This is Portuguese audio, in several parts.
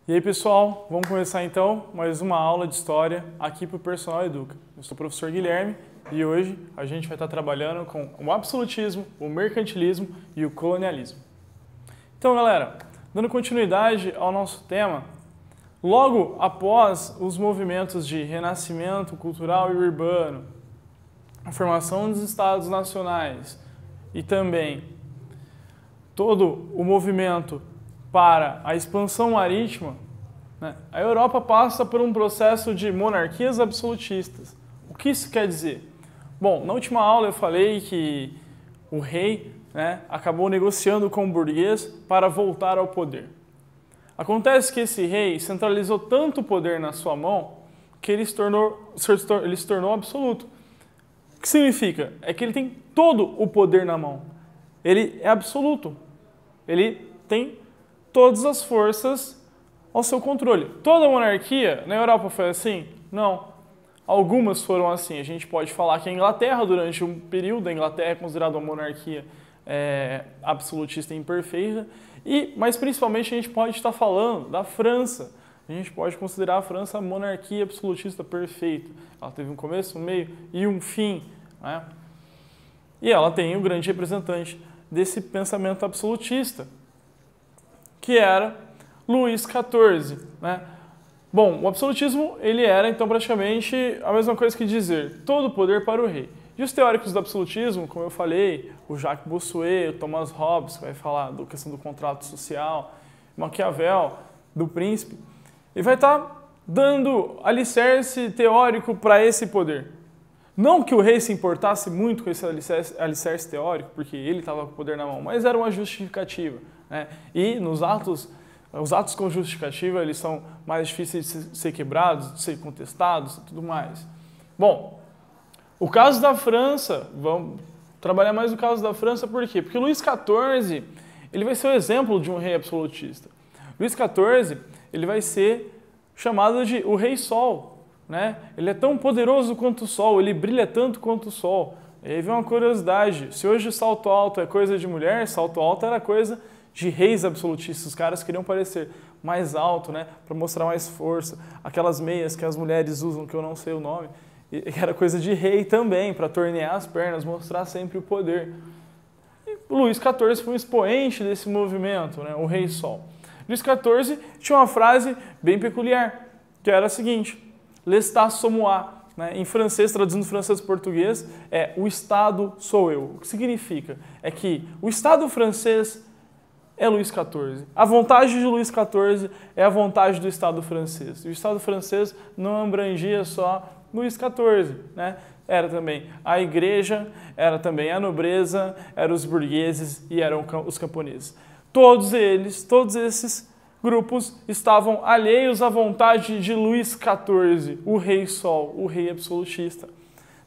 E aí pessoal, vamos começar então mais uma aula de História aqui para o Personal Educa. Eu sou o professor Guilherme e hoje a gente vai estar trabalhando com o absolutismo, o mercantilismo e o colonialismo. Então galera, dando continuidade ao nosso tema, logo após os movimentos de renascimento cultural e urbano, a formação dos estados nacionais e também todo o movimento para a expansão marítima, né, a Europa passa por um processo de monarquias absolutistas. O que isso quer dizer? Bom, na última aula eu falei que o rei, né, acabou negociando com o burguês para voltar ao poder. Acontece que esse rei centralizou tanto o poder na sua mão que ele se tornou absoluto. O que significa? É que ele tem todo o poder na mão. Ele é absoluto. Ele tem todas as forças ao seu controle. Toda monarquia na Europa foi assim? Não. Algumas foram assim. A gente pode falar que a Inglaterra, durante um período, a Inglaterra é considerada uma monarquia absolutista e imperfeita, mas principalmente a gente pode estar falando da França. A gente pode considerar a França a monarquia absolutista perfeita. Ela teve um começo, um meio e um fim, né? E ela tem o grande representante desse pensamento absolutista, que era Luís XIV, né? Bom, o absolutismo ele era então praticamente a mesma coisa que dizer todo o poder para o rei. E os teóricos do absolutismo, como eu falei, o Jacques Bossuet, o Thomas Hobbes, que vai falar da questão do contrato social, Maquiavel, do príncipe, ele vai estar dando alicerce teórico para esse poder. Não que o rei se importasse muito com esse alicerce teórico, porque ele estava com o poder na mão, mas era uma justificativa, né? E os atos com justificativa eles são mais difíceis de ser quebrados, de ser contestados e tudo mais. Bom, o caso da França, vamos trabalhar mais o caso da França, por quê? Porque Luís XIV ele vai ser o exemplo de um rei absolutista. Luís XIV ele vai ser chamado de o Rei Sol, né? Ele é tão poderoso quanto o Sol, ele brilha tanto quanto o Sol. E aí vem uma curiosidade, se hoje salto alto é coisa de mulher, salto alto era coisa de reis absolutistas. Os caras queriam parecer mais alto, né, para mostrar mais força. Aquelas meias que as mulheres usam, que eu não sei o nome, e era coisa de rei também, para tornear as pernas, mostrar sempre o poder. E Luís XIV foi um expoente desse movimento, né, o Rei Sol. Luís XIV tinha uma frase bem peculiar, que era a seguinte: L'État c'est moi, né? Em francês, traduzindo francês para português, é o Estado sou eu. O que significa? É que o Estado francês é Luís XIV. A vontade de Luís XIV é a vontade do Estado francês. E o Estado francês não abrangia só Luís XIV, né? Era também a igreja, era também a nobreza, eram os burgueses e eram os camponeses. Todos esses grupos estavam alheios à vontade de Luís XIV, o Rei Sol, o rei absolutista.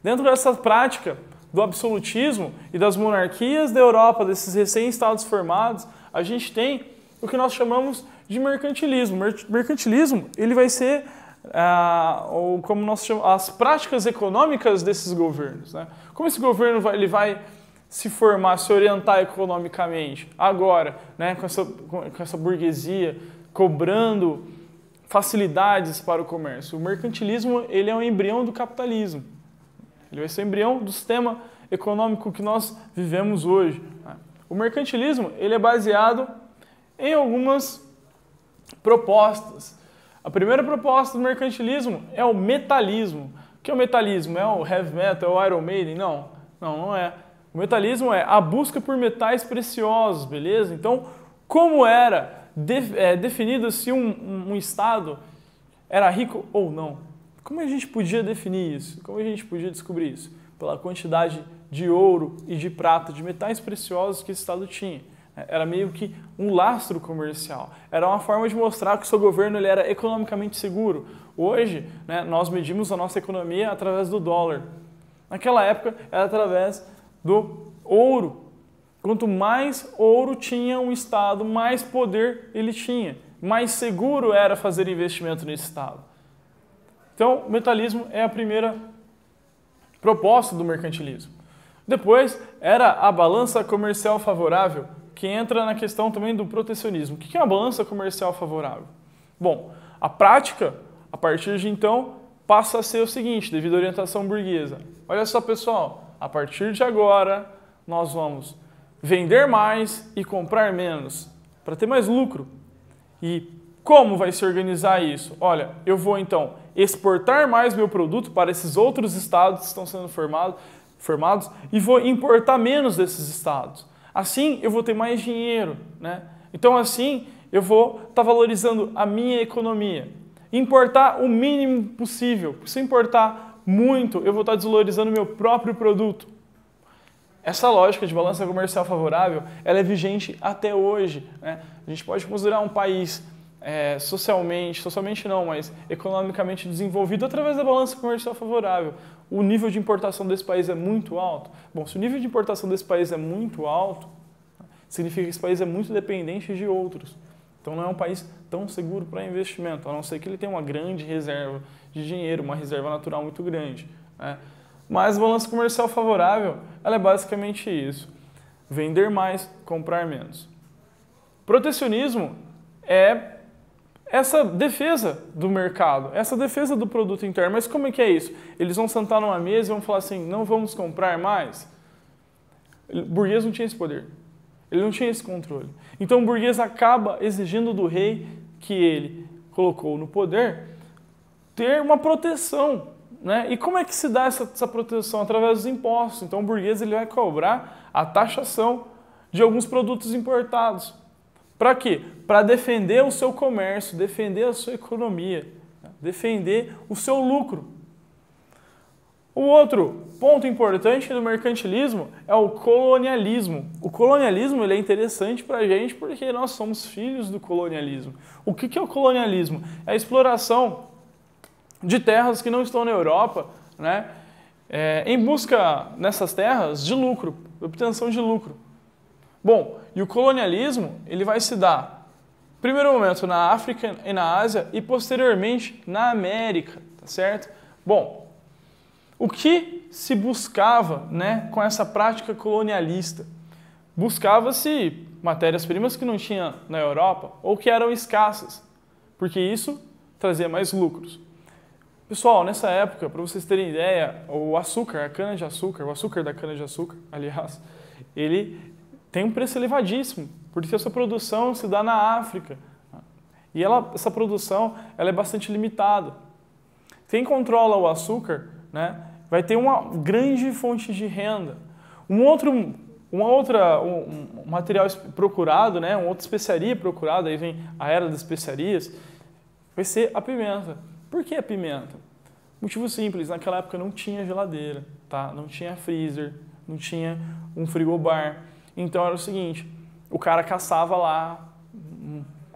Dentro dessa prática do absolutismo e das monarquias da Europa, desses recém-estados formados, a gente tem o que nós chamamos de mercantilismo. Mercantilismo ele vai ser como nós chamamos, as práticas econômicas desses governos, né? Como esse governo vai se formar, se orientar economicamente agora, né, com essa burguesia cobrando facilidades para o comércio. O mercantilismo ele é um embrião do capitalismo. Ele vai ser o embrião do sistema econômico que nós vivemos hoje. O mercantilismo ele é baseado em algumas propostas. A primeira proposta do mercantilismo é o metalismo. O que é o metalismo? É o heavy metal, é o Iron Maiden? Não é. O metalismo é a busca por metais preciosos, beleza? Então, como era definido se um Estado era rico ou não? Como a gente podia definir isso? Como a gente podia descobrir isso? Pela quantidade de ouro e de prata, de metais preciosos que esse Estado tinha. Era meio que um lastro comercial. Era uma forma de mostrar que o seu governo ele era economicamente seguro. Hoje, né, nós medimos a nossa economia através do dólar. Naquela época, era através do ouro. Quanto mais ouro tinha um Estado, mais poder ele tinha. Mais seguro era fazer investimento nesse Estado. Então, o metalismo é a primeira proposta do mercantilismo. Depois, era a balança comercial favorável, que entra na questão também do protecionismo. O que é uma balança comercial favorável? Bom, a prática, a partir de então, passa a ser o seguinte, devido à orientação burguesa. Olha só, pessoal, a partir de agora, nós vamos vender mais e comprar menos, para ter mais lucro. E como vai se organizar isso? Olha, eu vou então exportar mais meu produto para esses outros estados que estão sendo formados e vou importar menos desses estados. Assim, eu vou ter mais dinheiro, né? Então, assim, eu vou estar valorizando a minha economia. Importar o mínimo possível. Se eu importar muito, eu vou estar desvalorizando o meu próprio produto. Essa lógica de balança comercial favorável, ela é vigente até hoje, né? A gente pode considerar um país socialmente não, mas economicamente desenvolvido através da balança comercial favorável. O nível de importação desse país é muito alto. Bom, se o nível de importação desse país é muito alto, significa que esse país é muito dependente de outros. Então não é um país tão seguro para investimento, a não ser que ele tenha uma grande reserva de dinheiro, uma reserva natural muito grande, né? Mas a balança comercial favorável, ela é basicamente isso. Vender mais, comprar menos. Protecionismo é essa defesa do mercado, essa defesa do produto interno. Mas como é que é isso? Eles vão sentar numa mesa e vão falar assim, não vamos comprar mais? O burguês não tinha esse poder. Ele não tinha esse controle. Então o burguês acaba exigindo do rei que ele colocou no poder ter uma proteção, né? E como é que se dá essa proteção? Através dos impostos. Então o burguês ele vai cobrar a taxação de alguns produtos importados. Para quê? Para defender o seu comércio, defender a sua economia, defender o seu lucro. O outro ponto importante do mercantilismo é o colonialismo. O colonialismo ele é interessante para a gente porque nós somos filhos do colonialismo. O que é o colonialismo? É a exploração de terras que não estão na Europa, né? Em busca nessas terras de lucro, obtenção de lucro. Bom, e o colonialismo ele vai se dar, no primeiro momento, na África e na Ásia e posteriormente na América, tá certo? Bom, o que se buscava, né, com essa prática colonialista? Buscava-se matérias-primas que não tinha na Europa ou que eram escassas, porque isso trazia mais lucros. Pessoal, nessa época, para vocês terem ideia, o açúcar, a cana-de-açúcar, o açúcar da cana-de-açúcar, aliás, ele tem um preço elevadíssimo, porque a sua produção se dá na África. E essa produção ela é bastante limitada. Quem controla o açúcar, né, vai ter uma grande fonte de renda. Um material procurado, né, uma outra especiaria procurada, aí vem a era das especiarias, vai ser a pimenta. Por que a pimenta? Motivo simples, naquela época não tinha geladeira, tá? Não tinha freezer, não tinha um frigobar. Então era o seguinte, o cara caçava lá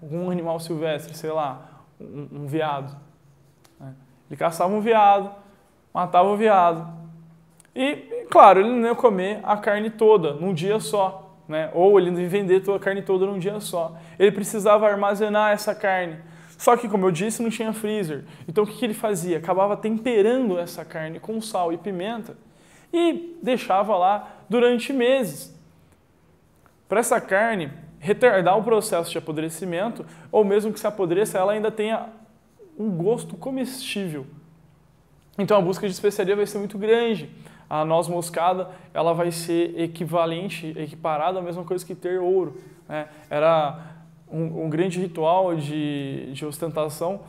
um animal silvestre, sei lá, um veado. Né? Ele caçava um veado, matava o veado. E, claro, ele não ia comer a carne toda num dia só, né? Ou ele não ia vender toda a carne toda num dia só. Ele precisava armazenar essa carne. Só que, como eu disse, não tinha freezer. Então o que ele fazia? Acabava temperando essa carne com sal e pimenta e deixava lá durante meses. Para essa carne retardar o processo de apodrecimento, ou mesmo que se apodreça, ela ainda tenha um gosto comestível. Então a busca de especiaria vai ser muito grande. A noz moscada ela vai ser equiparada à mesma coisa que ter ouro, né? Era um grande ritual de ostentação,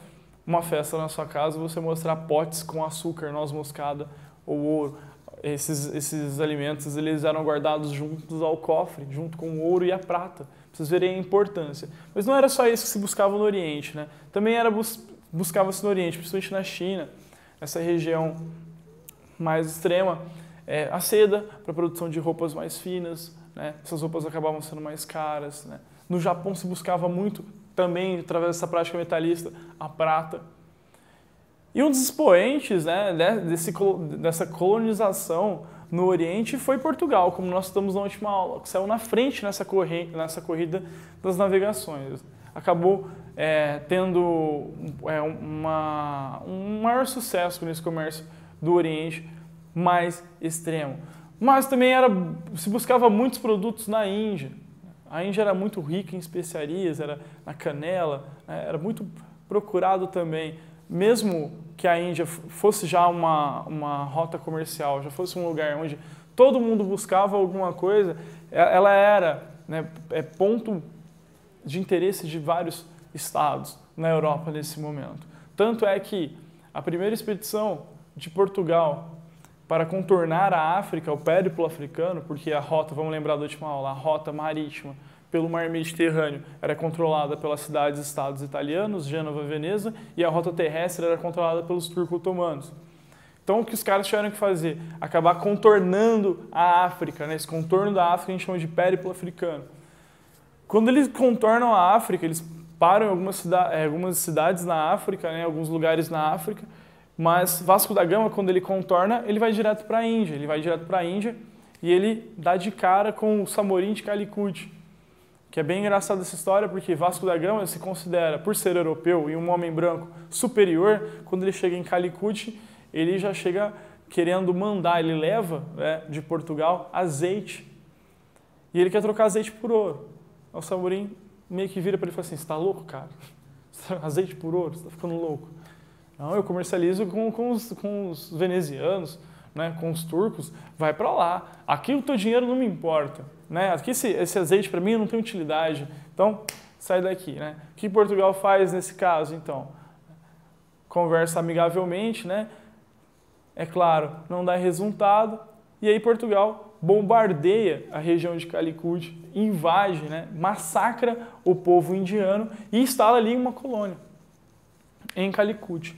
uma festa na sua casa, você mostrar potes com açúcar, noz moscada ou ouro. Esses alimentos eles eram guardados juntos ao cofre, junto com o ouro e a prata. Pra vocês verem a importância. Mas não era só isso que se buscava no Oriente, né? Também buscava-se no Oriente, principalmente na China, essa região mais extrema, a seda para a produção de roupas mais finas, né? Essas roupas acabavam sendo mais caras, né? No Japão se buscava muito, também através dessa prática metalista, a prata. E um dos expoentes, né, dessa colonização no Oriente foi Portugal, como nós estamos na última aula, que saiu na frente nessa corrida das navegações. Acabou tendo um maior sucesso nesse comércio do Oriente mais extremo. Mas também se buscava muitos produtos na Índia. A Índia era muito rica em especiarias, era na canela, né, era muito procurado também, mesmo que a Índia fosse já uma rota comercial, já fosse um lugar onde todo mundo buscava alguma coisa, ela era, né, ponto de interesse de vários estados na Europa nesse momento. Tanto é que a primeira expedição de Portugal para contornar a África, o périplo africano, porque a rota, vamos lembrar da última aula, a rota marítima pelo mar Mediterrâneo era controlada pelas cidades-estados italianos, Gênova e Veneza, e a rota terrestre era controlada pelos turco-otomanos. Então, o que os caras tiveram que fazer? Acabar contornando a África, né? Esse contorno da África a gente chama de périplo africano. Quando eles contornam a África, eles param em algumas cidades na África, né? Alguns lugares na África, mas Vasco da Gama, quando ele contorna, ele vai direto para a Índia. Ele vai direto para a Índia e ele dá de cara com o Samorim de Calicut, que é bem engraçada essa história, porque Vasco da Gama se considera, por ser europeu e um homem branco, superior. Quando ele chega em Calicut, ele já chega querendo mandar, ele leva, né, de Portugal azeite. E ele quer trocar azeite por ouro. O Samorim meio que vira para ele e fala assim, você está louco, cara? Azeite por ouro? Você está ficando louco? Não, eu comercializo com os venezianos, né, com os turcos, vai para lá. Aqui o teu dinheiro não me importa. Né? Aqui esse azeite para mim não tem utilidade. Então, sai daqui. Né? O que Portugal faz nesse caso, então? Conversa amigavelmente, né? É claro, não dá resultado. E aí Portugal bombardeia a região de Calicut, invade, né? Massacra o povo indiano e instala ali uma colônia em Calicut.